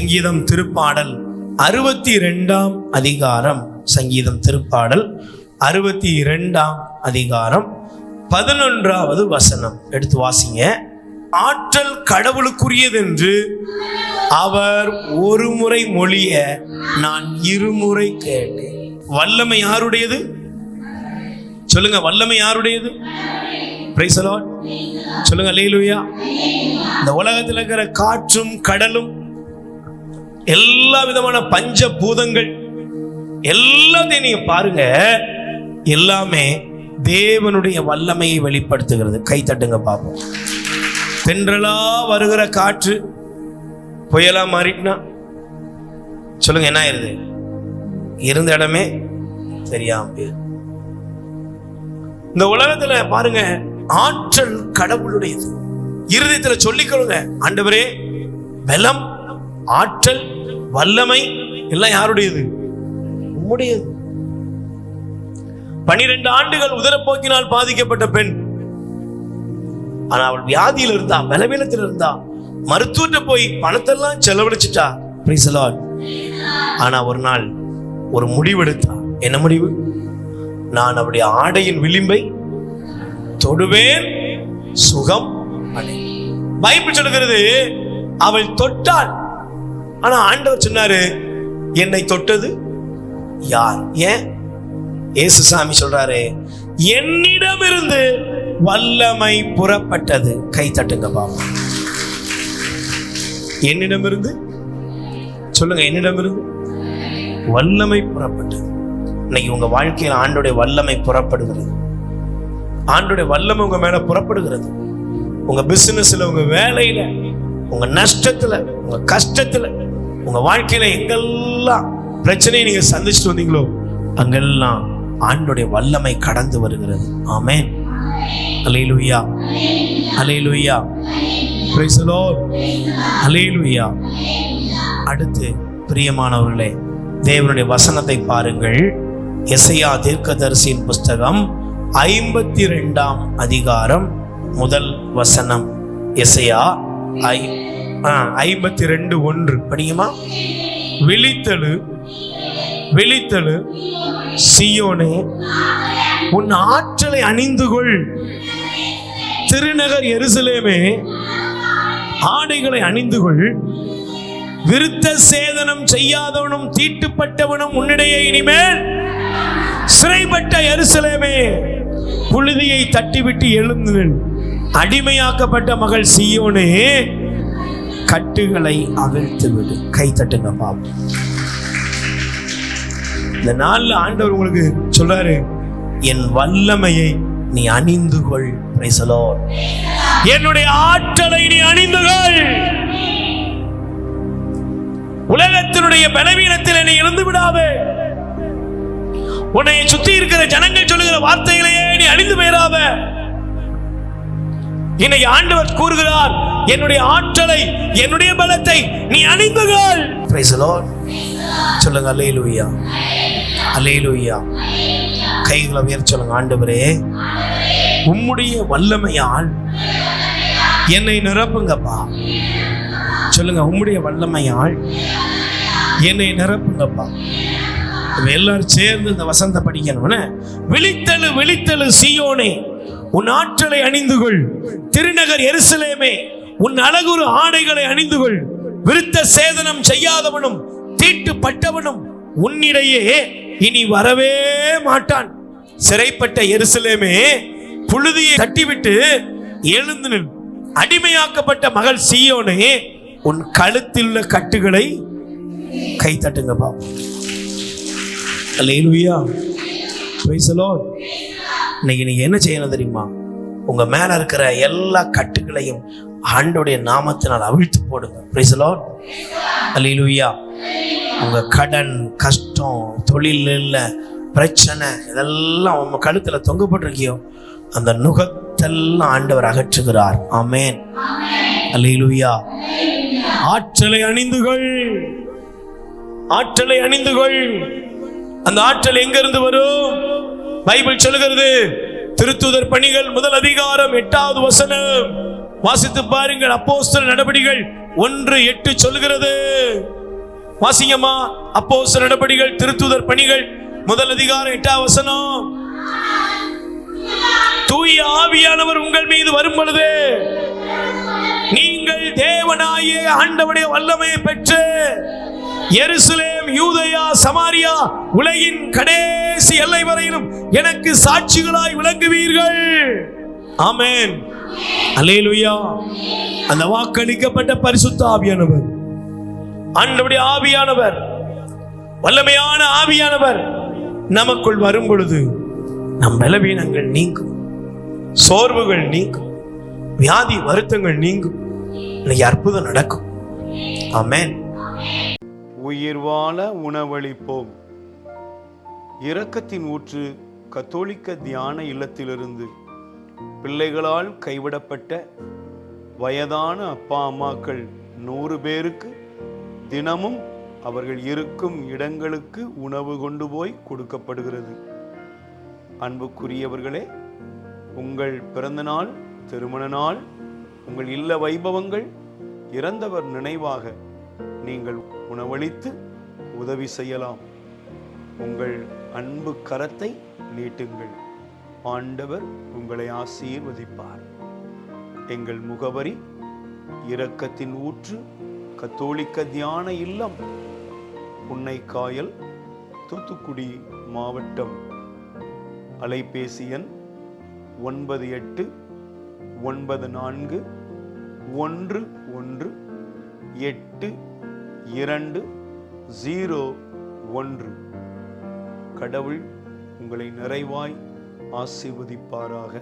சங்கீதம் திருப்பாடல் 62ஆம் அதிகாரம். சங்கீதம் திருப்பாடல் 62ஆம் அதிகாரம் 11வது வசனம் எடுத்து வாசிங்க. ஆற்றல் கடவுளுக்குரியதென்று அவர் ஒரு முறை மொழிய நான் இருமுறை கேட்டேன். வல்லமை யாருடையது? சொல்லுங்க, வல்லமை யாருடையது? Praise the Lord. சொல்லுங்க அல்லேலூயா. இந்த உலகத்தில் இருக்கிற காற்றும் கடலும் எல்லா விதமான பஞ்ச பூதங்கள் எல்லாத்தையும் நீங்க பாருங்க, எல்லாமே தேவனுடைய வல்லமையை வெளிப்படுத்துகிறது. கை தட்டுங்க பாப்போம். தென்றலா வருகிற காற்று புயலா மாறிட்டுனா சொல்லுங்க என்ன ஆயிருது? இருந்த இடமே தெரியாம போயிரு. இந்த உலகத்துல பாருங்க, ஆற்றல் கடவுளுடையது. இருதயத்துல சொல்லிக்கொள்ளுங்க, ஆண்டவரே பலம், ஆற்றல், வல்லமை எல்லாம் யாருடையது? உம்முடையது. 12 ஆண்டுகள் உதரப்போக்கினால் பாதிக்கப்பட்ட பெண், ஆனா அவள் வியாதியில் இருந்தா, பலவீனத்தில் இருந்தா, மருத்துவத்தை போய் பணத்தெல்லாம் செலவழிச்சிட்டா. Praise the Lord. ஆனா ஒரு நாள் ஒரு முடிவெடுத்தா. என்ன முடிவு? நான் அவருடைய ஆடையின் விளிம்பை தொடுவேன், சுகம் அடைவேன். பைபிள் சொல்லுகிறது அவள் தொட்டாள். ஆனா ஆண்டவர் சொன்னாரு, என்னை தொட்டது யார்? ஏன்? இயேசுசாமி சொல்றாரு, என்னிடமிருந்து வல்லமை புறப்பட்டது. கை தட்டுங்க பாப்பா. என்னிடமிருந்து சொல்லுங்க, என்னிடமிருந்து வல்லமை புறப்பட்டது. இன்னைக்கு உங்க வாழ்க்கையில் ஆண்டோடைய வல்லமை புறப்படுகிறது. ஆண்டோடைய வல்லமை உங்க மேல புறப்படுகிறது. உங்க பிசினஸ்ல, உங்க வேலையில, உங்க நஷ்டத்துல, உங்க கஷ்டத்துல, உங்க வாழ்க்கையில எங்கெல்லாம் பிரச்சனையை நீங்க சந்திச்சுட்டு வந்தீங்களோ அங்கெல்லாம் ஆண்டோடைய வல்லமை கடந்து வருகிறது. ஆமென். அல்லேலூயா, அல்லேலூயா, பிரைஸ் தி லார்ட், அல்லேலூயா. அடுத்து பிரியமானவர்களே, தேவனுடைய வசனத்தை பாருங்கள். எசையா தீர்க்கதரிசியின் புஸ்தகம் 52ஆம் அதிகாரம் முதல் வசனம். எசையா 52:1 படியுமா? விழித்தெழு, விழித்தெழு சீயோனே, உன் ஆற்றலை அணிந்துகொள். திருநகர் எருசலேமே, ஆடைகளை அணிந்துகொள். விருத்த சேதனம் செய்யாதவனும் தீட்டுப்பட்டவனும் உன்னிடையே இனிமேல் சிறைப்பட்ட எருசலேமே, புழுதியை தட்டிவிட்டு எழுந்து அடிமையாக்கப்பட்ட மகள் சீயோனே, கட்டுகளை அவிழ்த்து விடு. கை தட்டுங்க பாப்போம். இந்த நாள்ல ஆண்டவர் உங்களுக்கு சொல்றாரு, என் வல்லமையை நீ அணிந்து கொள். Praise the Lord. என்னுடைய ஆற்றலை நீ அணிந்து கொள். உலகத்தினுடைய பலவீனத்தில் நீ இருந்து விடாதே. உன்னை சுத்தி இருக்கிற ஜனங்கள் சொல்லுகிற வார்த்தைகளையே நீ அணிந்து போயிடாத. இன்னைக்கு ஆண்டவர் கூறுகிறார், என்னுடைய ஆற்றலை, என்னுடைய பலத்தை நீ அணிந்து கொள். Praise the Lord. சொல்லுங்க அல்லேலூயா, அல்லேலூயா. கைகளை உயர்த்தி சொல்லுங்க, ஆண்டவரே உம்முடைய வல்லமையால் என்னை நிரப்புங்கப்பா. சொல்லுங்க, உம்முடைய வல்லமையால் என்னை நிரப்புங்கப்பா. எல்லாரும் சேர்ந்து இந்த வசனத்தை படிக்கணும்னு. விழித்தெழு, விழித்தெழு சீயோனே, உன் ஆற்றலை அணிந்துகொள். திருநகர் எருசலேமே, உன் அழகுறு ஆடைகளை அணிந்துகொள். விருத்த சேதனம் செய்யாதவனும் தீட்டுப்பட்டவனும் உன்னிடையே இனி வரவே மாட்டான். சிறைப்பட்ட எருசலேமே, புழுதியை தட்டிவிட்டு எழுந்து நில். அடிமையாக்கப்பட்ட மகள் சீயோனே, உன் கழுத்தில் உள்ள கட்டுகளை கை தட்டுங்க பாப்போம். அல்லேலூயா, பிரைஸ் தி லார்ட். இன்னைக்கு நீங்க என்ன செய்யணும் தெரியுமா? உங்க மேல இருக்கிற எல்லா கட்டுகளையும் ஆண்டோடைய நாமத்தினால் அவிழ்த்து போடுங்க. பிரைஸ் தி லார்ட், அல்லேலூயா. உங்க கடன், கஷ்டம், தொழில் இல்ல பிரச்சனை, இதெல்லாம் உங்க கழுத்துல தொங்கப்பட்டிருக்கியோ அந்த நுகத்தெல்லாம் ஆண்டவர் அகற்றுகிறார். ஆமென், அல்லேலூயா. ஆற்றலை அணிந்துகொள், ஆற்றலை அணிந்துகொள். அந்த ஆற்றல் எங்க இருந்து வரும்? பைபிள் சொல்லுகிறது, திருத்தூதர் பணிகள் 1 அதிகாரம் 8வது வசனம் வாசித்து பாருங்கள். அப்போஸ்தலர் நடபடிகள் 1:8 சொல்லுகிறது, வாசிங்கம்மா. அப்போஸ்தலர் நடபடிகள் திருத்துதர் பணிகள் 1 அதிகாரம் 8ஆம் வசனம். தூய ஆவியானவர் உங்கள் மீது வரும் பொழுது நீங்கள் தேவனாகிய ஆண்டவருடைய வல்லமையை பெற்று எருசலேம், யூதேயா, சமாரியா, உலகின் கடைசி எல்லை வரையிலும் எனக்கு சாட்சிகளாய் விளங்குவீர்கள். ஆமென், அல்லேலூயா. அந்த வாக்களிக்கப்பட்ட பரிசுத்த ஆவியானவர், ஆண்டவருடைய ஆவியானவர், வல்லமையான ஆவியானவர் நமக்குள் வரும் பொழுது நம் பலவீனங்கள் நீங்கும், சோர்வுகள் நீங்கும், வியாதி வருத்தங்கள் நீங்கும். இன்னைக்கு அற்புதம் நடக்கும். ஆமென். உயிர் வாழ உணவளிப்போம். இரக்கத்தின் ஊற்று கத்தோலிக்க தியான இல்லத்திலிருந்து பிள்ளைகளால் கைவிடப்பட்ட வயதான அப்பா அம்மாக்கள் 100 பேருக்கு தினமும் அவர்கள் இருக்கும் இடங்களுக்கு உணவு கொண்டு போய் கொடுக்கப்படுகிறது. அன்புக்குரியவர்களே, உங்கள் பிறந்த நாள், திருமண நாள், உங்கள் இல்ல வைபவங்கள், இறந்தவர் நினைவாக நீங்கள் உணவளித்து உதவி செய்யலாம். உங்கள் அன்பு கரத்தை நீட்டுங்கள். ஆண்டவர் உங்களை ஆசீர்வதிப்பார். எங்கள் முகவரி: இரக்கத்தின் ஊற்று கத்தோலிக்க தியான இல்லம், புன்னைக்காயல், தூத்துக்குடி மாவட்டம். அலைபேசி எண் 9894118201. கடவுள் உங்களை நிறைவாய் ஆசீர்வதிப்பாராக.